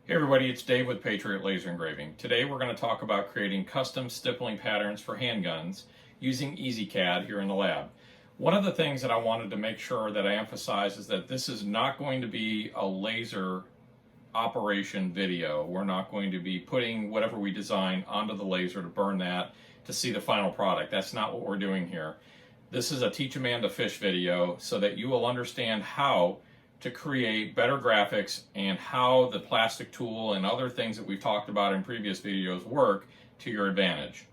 Hey everybody, it's Dave with Patriot Laser Engraving. Today we're going to talk about creating custom stippling patterns for handguns using EZCad here in the lab. One of the things that I wanted to make sure that I emphasize is that this is not going to be a laser operation video. We're not going to be putting whatever we design onto the laser to burn that to see the final product. That's not what we're doing here. This is a teach a man to fish video so that you will understand how to create better graphics and how the plastic tool and other things that we've talked about in previous videos work to your advantage.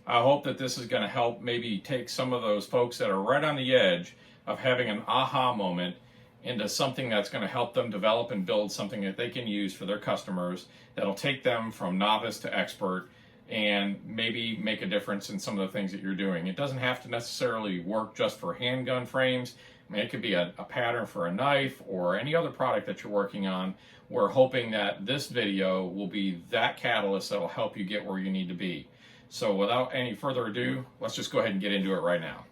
I hope that this is going to help maybe take some of those folks that are right on the edge of having an aha moment into something that's going to help them develop and build something that they can use for their customers that'll take them from novice to expert and maybe make a difference in some of the things that you're doing. It doesn't have to necessarily work just for handgun frames. I mean, it could be a pattern for a knife or any other product that you're working on. We're hoping that this video will be that catalyst that will help you get where you need to be. So without any further ado, let's just go ahead and get into it right now.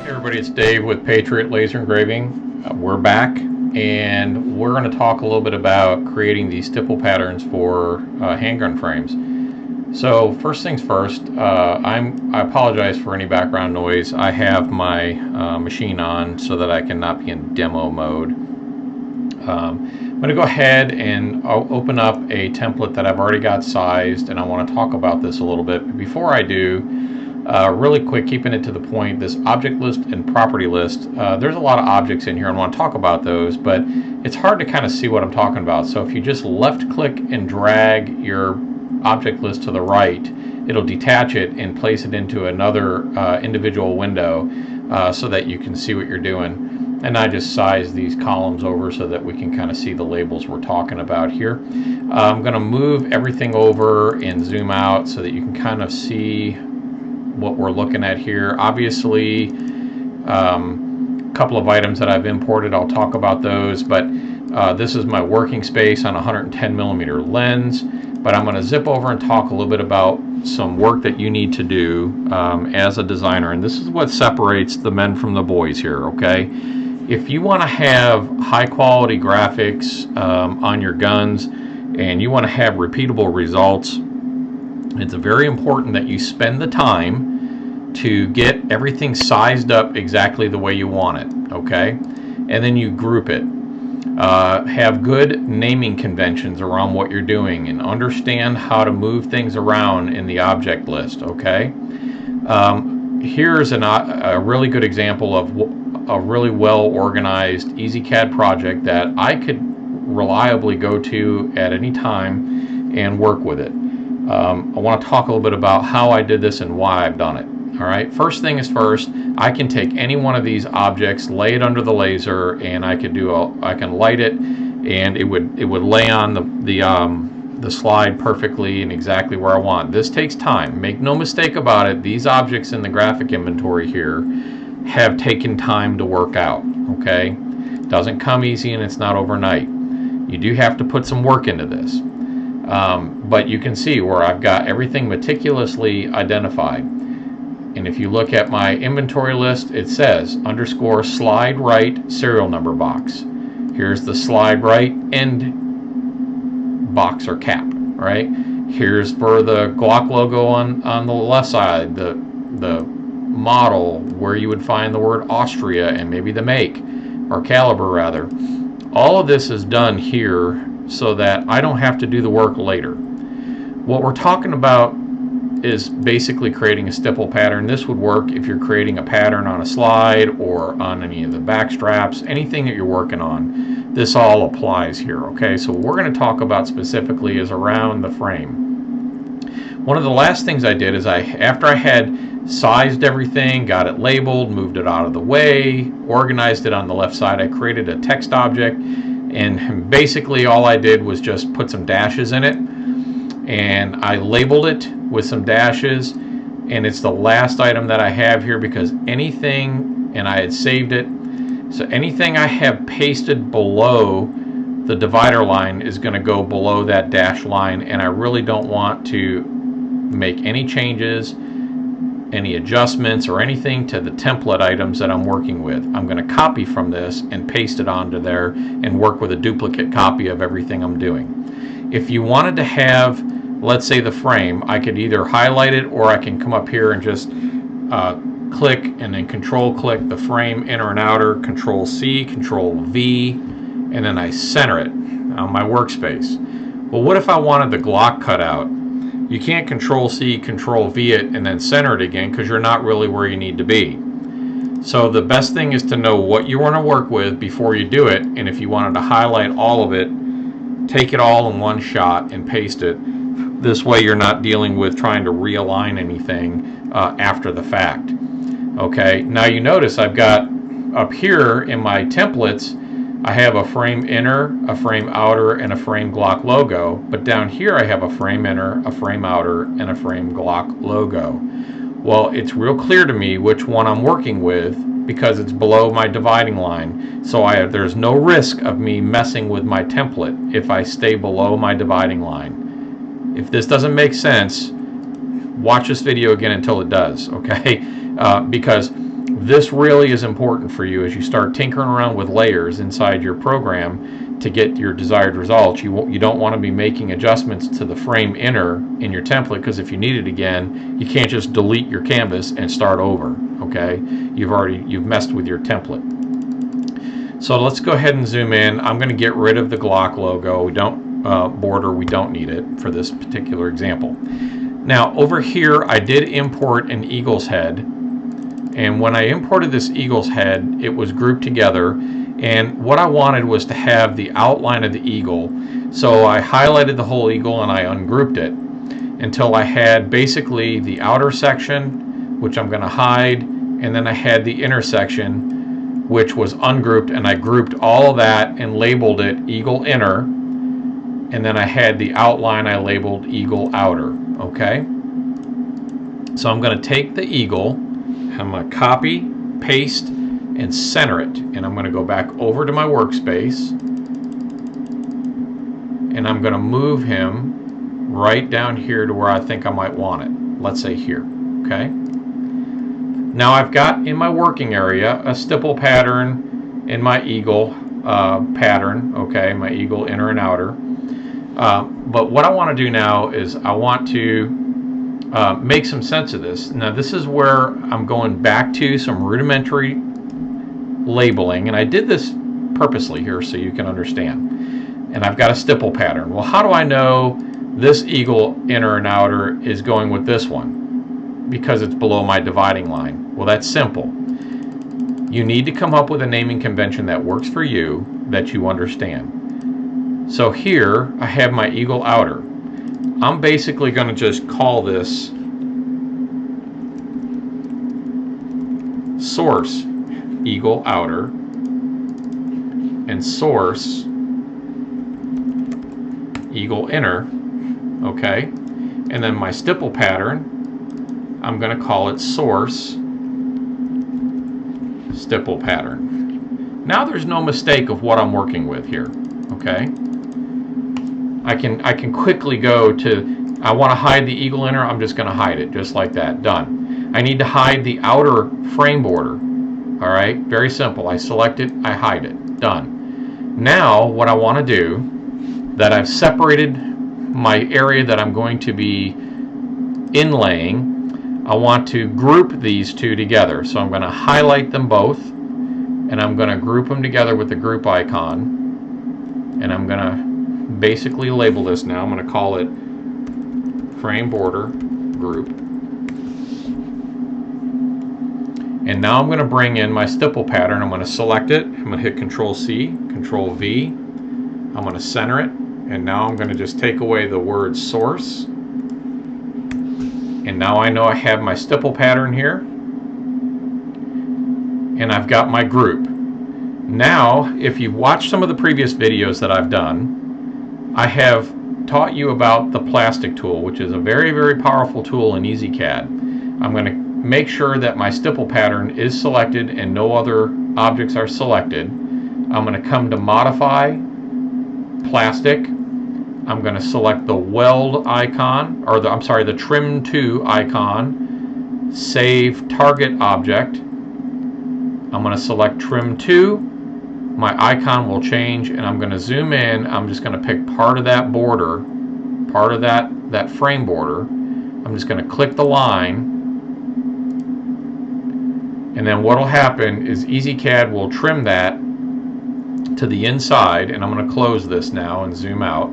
Hey everybody, it's Dave with Patriot Laser Engraving. We're back. And we're going to talk a little bit about creating these stipple patterns for handgun frames. So first things first, I apologize for any background noise. I have my machine on so that I cannot be in demo mode. I'm going to go ahead and I'll open up a template that I've already got sized, and I want to talk about this a little bit. But before I do, really quick, keeping it to the point, this object list and property list, there's a lot of objects in here and I want to talk about those, but it's hard to kind of see what I'm talking about. So if you just left click and drag your object list to the right, it'll detach it and place it into another individual window so that you can see what you're doing. And I just size these columns over so that we can kind of see the labels we're talking about here. I'm going to move everything over and zoom out so that you can kind of see what we're looking at here. Obviously, a couple of items that I've imported, I'll talk about those, but this is my working space on a 110mm lens. But I'm going to zip over and talk a little bit about some work that you need to do as a designer, and this is what separates the men from the boys here, okay? If you want to have high quality graphics on your guns and you want to have repeatable results, it's very important that you spend the time to get everything sized up exactly the way you want it, okay? And then you group it. Have good naming conventions around what you're doing and understand how to move things around in the object list, okay? Here's a really good example of a really well organized EZCad project that I could reliably go to at any time and work with it. I want to talk a little bit about how I did this and why I've done it. All right, first thing is first, I can take any one of these objects, lay it under the laser, and I can light it, and it would lay on the slide perfectly and exactly where I want. This takes time. Make no mistake about it, these objects in the graphic inventory here have taken time to work out, okay? Doesn't come easy and it's not overnight. You do have to put some work into this. But you can see where I've got everything meticulously identified. And if you look at my inventory list, it says _ slide right serial number box. Here's the slide right end box or cap, right? Here's for the Glock logo on the left side, the model where you would find the word Austria and maybe the make, or caliber rather. All of this is done here so that I don't have to do the work later. What we're talking about is basically creating a stipple pattern. This would work if you're creating a pattern on a slide or on any of the back straps, anything that you're working on. This all applies here, okay? So what we're going to talk about specifically is around the frame. One of the last things I did is after I had sized everything, got it labeled, moved it out of the way, organized it on the left side, I created a text object, and basically all I did was just put some dashes in it, and I labeled it with some dashes, and it's the last item that I have here because anything, and I had saved it, so anything I have pasted below the divider line is going to go below that dash line, and I really don't want to make any changes, any adjustments, or anything to the template items that I'm working with. I'm going to copy from this and paste it onto there and work with a duplicate copy of everything I'm doing. If you wanted to have, let's say, the frame, I could either highlight it, or I can come up here and just click and then control click the frame inner and outer, control C, control V, and then I center it on my workspace. Well, what if I wanted the Glock cut out? You can't control C, control V it, and then center it again, because you're not really where you need to be. So the best thing is to know what you want to work with before you do it, and if you wanted to highlight all of it, take it all in one shot and paste it. This way you're not dealing with trying to realign anything after the fact. Okay, now you notice I've got up here in my templates, I have a frame inner, a frame outer, and a frame Glock logo, but down here I have a frame inner, a frame outer, and a frame Glock logo. Well, it's real clear to me which one I'm working with because it's below my dividing line, so there's no risk of me messing with my template if I stay below my dividing line. If this doesn't make sense, watch this video again until it does, okay? Because this really is important for you as you start tinkering around with layers inside your program to get your desired results. You don't want to be making adjustments to the frame inner in your template, because if you need it again, you can't just delete your canvas and start over, okay? You've messed with your template. So let's go ahead and zoom in. I'm going to get rid of the Glock logo. We don't border, we don't need it for this particular example. Now over here I did import an eagle's head, and when I imported this eagle's head, it was grouped together, and what I wanted was to have the outline of the eagle. So I highlighted the whole eagle and I ungrouped it until I had basically the outer section, which I'm going to hide, and then I had the inner section, which was ungrouped, and I grouped all of that and labeled it eagle inner, and then I had the outline I labeled eagle outer. Okay, so I'm going to take the eagle, I'm going to copy, paste, and center it, and I'm going to go back over to my workspace, and I'm going to move him right down here to where I think I might want it. Let's say here. Okay, now I've got in my working area a stipple pattern in my eagle pattern, okay, my eagle inner and outer. But what I want to do now is I want to make some sense of this. Now this is where I'm going back to some rudimentary labeling, and I did this purposely here so you can understand. And I've got a stipple pattern. Well, how do I know this eagle inner and outer is going with this one? Because it's below my dividing line. Well, that's simple. You need to come up with a naming convention that works for you, that you understand. So here I have my eagle outer. I'm basically going to just call this source eagle outer and source eagle inner, okay? And then my stipple pattern, I'm going to call it source stipple pattern. Now there's no mistake of what I'm working with here, okay? I can quickly go to, I want to hide the eagle inner, I'm just going to hide it just like that. Done. I need to hide the outer frame border. All right, very simple. I select it, I hide it. Done. Now what I want to do, that I've separated my area that I'm going to be inlaying, I want to group these two together. So I'm going to highlight them both, and I'm going to group them together with the group icon, and I'm going to basically label this now. I'm going to call it frame border group. And now I'm going to bring in my stipple pattern. I'm going to select it. I'm going to hit Control C, Control V. I'm going to center it. And now I'm going to just take away the word source. And now I know I have my stipple pattern here. And I've got my group. Now, if you've watched some of the previous videos that I've done, I have taught you about the plastic tool, which is a very, very powerful tool in EZCad. I'm going to make sure that my stipple pattern is selected and no other objects are selected. I'm going to come to Modify, Plastic, I'm going to select the weld icon, or the trim to icon, save target object. I'm going to select trim to. My icon will change, and I'm going to zoom in. I'm just going to pick part of that border, part of that frame border. I'm just going to click the line, and then what will happen is EZCad will trim that to the inside, and I'm going to close this now and zoom out.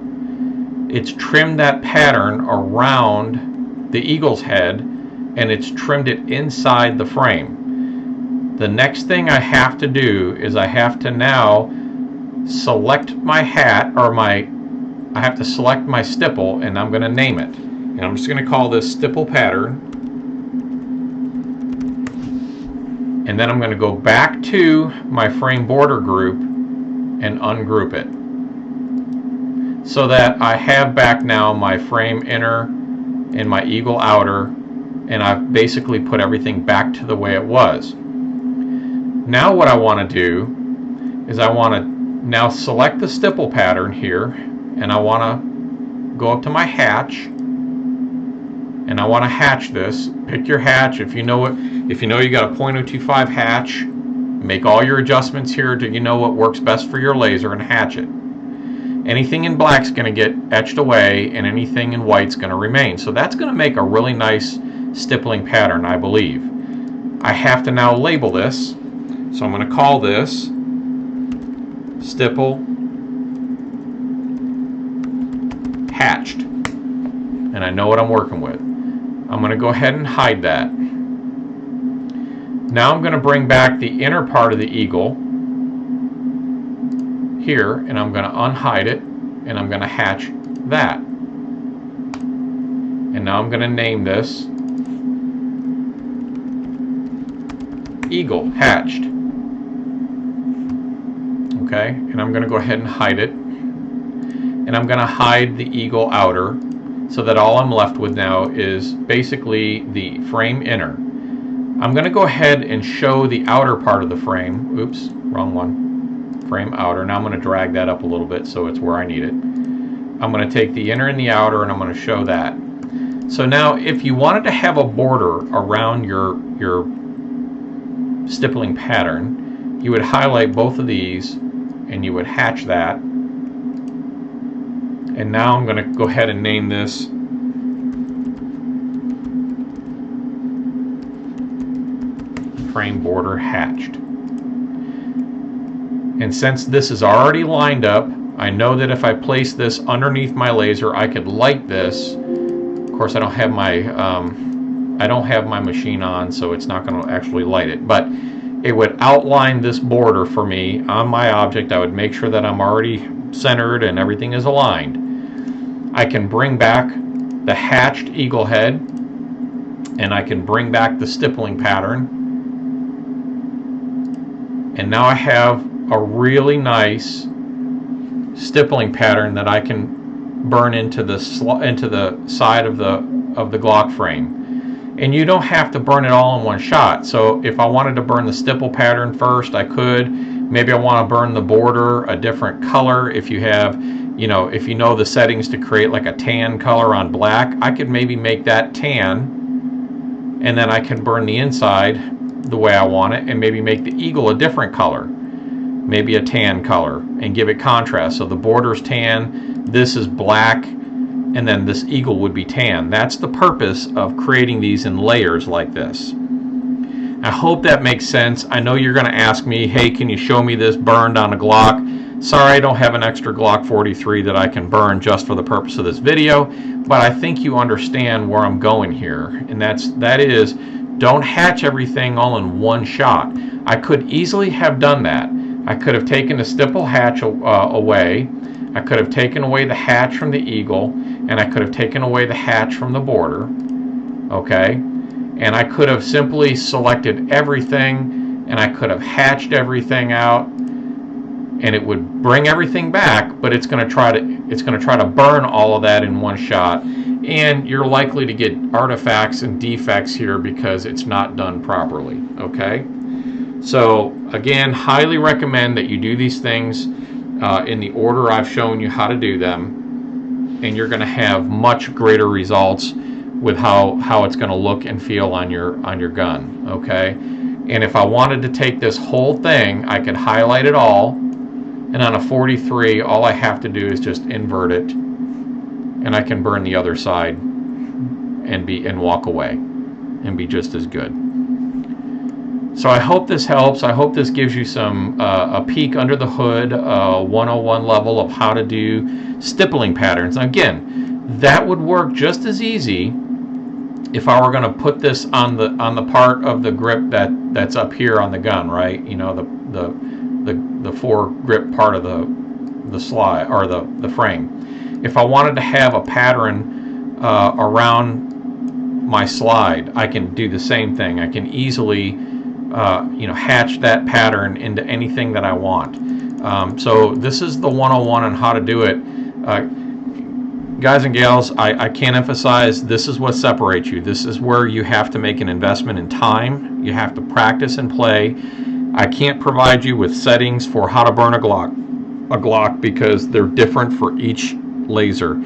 It's trimmed that pattern around the eagle's head, and it's trimmed it inside the frame. The next thing I have to do is I have to now select my hat, or I have to select my stipple, and I'm going to name it. And I'm just going to call this stipple pattern. And then I'm going to go back to my frame border group and ungroup it, so that I have back now my frame inner and my eagle outer, and I've basically put everything back to the way it was. Now what I want to do is I want to now select the stipple pattern here, and I want to go up to my hatch, and I want to hatch this. Pick your hatch. If you know you got a .025 hatch, make all your adjustments here to what works best for your laser, and hatch it. Anything in black is going to get etched away, and anything in white is going to remain. So that's going to make a really nice stippling pattern, I believe. I have to now label this. So I'm going to call this stipple hatched. And I know what I'm working with. I'm going to go ahead and hide that. Now I'm going to bring back the inner part of the eagle here, and I'm going to unhide it, and I'm going to hatch that. And now I'm going to name this eagle hatched. Okay, and I'm going to go ahead and hide it, and I'm going to hide the eagle outer, so that all I'm left with now is basically the frame inner. I'm going to go ahead and show the outer part of the frame. Oops, wrong one. Frame outer. Now I'm going to drag that up a little bit so it's where I need it. I'm going to take the inner and the outer, and I'm going to show that. So now if you wanted to have a border around your stippling pattern, you would highlight both of these, and you would hatch that. And now I'm going to go ahead and name this frame border hatched. And since this is already lined up, I know that if I place this underneath my laser, I could light this. Of course, I don't have my machine on, so it's not going to actually light it, but it would outline this border for me on my object. I would make sure that I'm already centered and everything is aligned. I can bring back the hatched eagle head, and I can bring back the stippling pattern, and now I have a really nice stippling pattern that I can burn into the side of the Glock frame. And you don't have to burn it all in one shot. So if I wanted to burn the stipple pattern first, I could. Maybe I want to burn the border a different color. If you have, if you know the settings to create like a tan color on black, I could maybe make that tan, and then I can burn the inside the way I want it, and maybe make the eagle a different color, maybe a tan color, and give it contrast. So the border's tan, this is black, and then this eagle would be tan. That's the purpose of creating these in layers like this. I hope that makes sense. I know you're going to ask me, hey, can you show me this burned on a Glock? Sorry, I don't have an extra Glock 43 that I can burn just for the purpose of this video, but I think you understand where I'm going here, and that is, don't hatch everything all in one shot. I could easily have done that. I could have taken the stipple hatch away. I could have taken away the hatch from the eagle, and I could have taken away the hatch from the border. Okay? And I could have simply selected everything, and I could have hatched everything out, and it would bring everything back, but it's going to try to burn all of that in one shot, and you're likely to get artifacts and defects here because it's not done properly. Okay? So again, highly recommend that you do these things in the order I've shown you how to do them. and you're going to have much greater results with how it's going to look and feel on your gun. Okay, and if I wanted to take this whole thing, I could highlight it all, and on a 43, all I have to do is just invert it, and I can burn the other side and walk away and be just as good. So I hope this helps. I hope this gives you some a peek under the hood, 101 level of how to do stippling patterns. Now again, that would work just as easy if I were going to put this on the part of the grip that's up here on the gun, right? You know, the foregrip part of the slide or the frame. If I wanted to have a pattern around my slide, I can do the same thing. I can easily hatch that pattern into anything that I want. So this is the 101 on how to do it. Guys and gals, I can't emphasize, this is what separates you. This is where you have to make an investment in time. You have to practice and play. I can't provide you with settings for how to burn a Glock because they're different for each laser.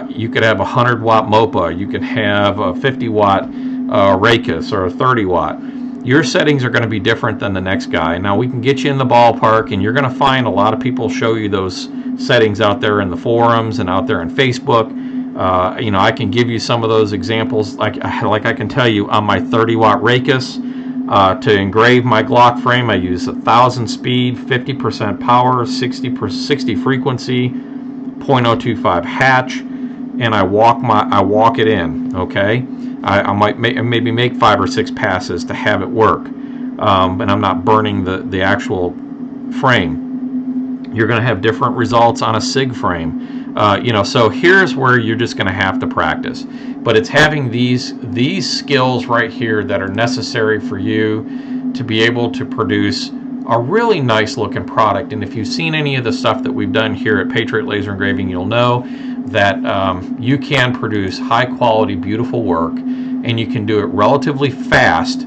You could have a 100-watt MOPA. You can have a 50-watt Raycus or a 30-watt. Your settings are going to be different than the next guy. Now, we can get you in the ballpark, and you're going to find a lot of people show you those settings out there in the forums and out there in Facebook. I can give you some of those examples. Like I can tell you on my 30-watt Raycus, to engrave my Glock frame, I use 1,000 speed, 50% power, 60 frequency, 0.025 hatch, and I walk it in. Okay. I might maybe make 5 or 6 passes to have it work, and I'm not burning the actual frame. You're going to have different results on a SIG frame. So here's where you're just going to have to practice. But it's having these skills right here that are necessary for you to be able to produce a really nice looking product. And if you've seen any of the stuff that we've done here at Patriot Laser Engraving, you'll know that you can produce high quality, beautiful work, and you can do it relatively fast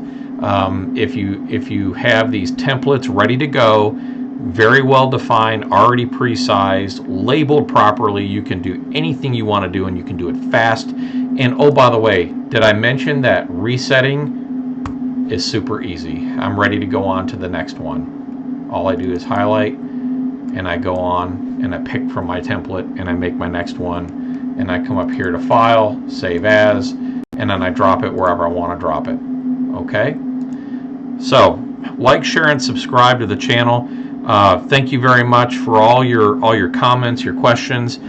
if you have these templates ready to go, very well defined, already pre-sized, labeled properly. You can do anything you want to do, and you can do it fast. And oh, by the way, did I mention that resetting is super easy? I'm ready to go on to the next one. All I do is highlight, and I go on, and I pick from my template, and I make my next one, and I come up here to File, Save As, and then I drop it wherever I want to drop it. Okay? So, like, share, and subscribe to the channel. Thank you very much for all your comments, your questions,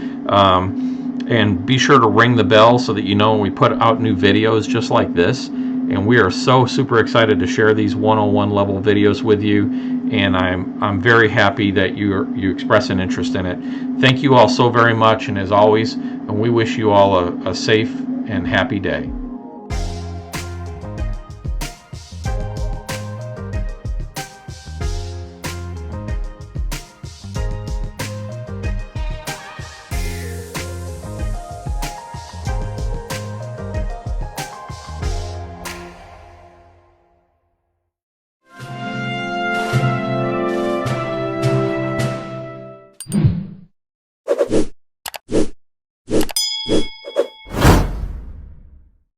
and be sure to ring the bell so that you know when we put out new videos just like this. And we are so super excited to share these 101 level videos with you, and I'm very happy that you express an interest in it. Thank you all so very much, and as always, we wish you all a safe and happy day.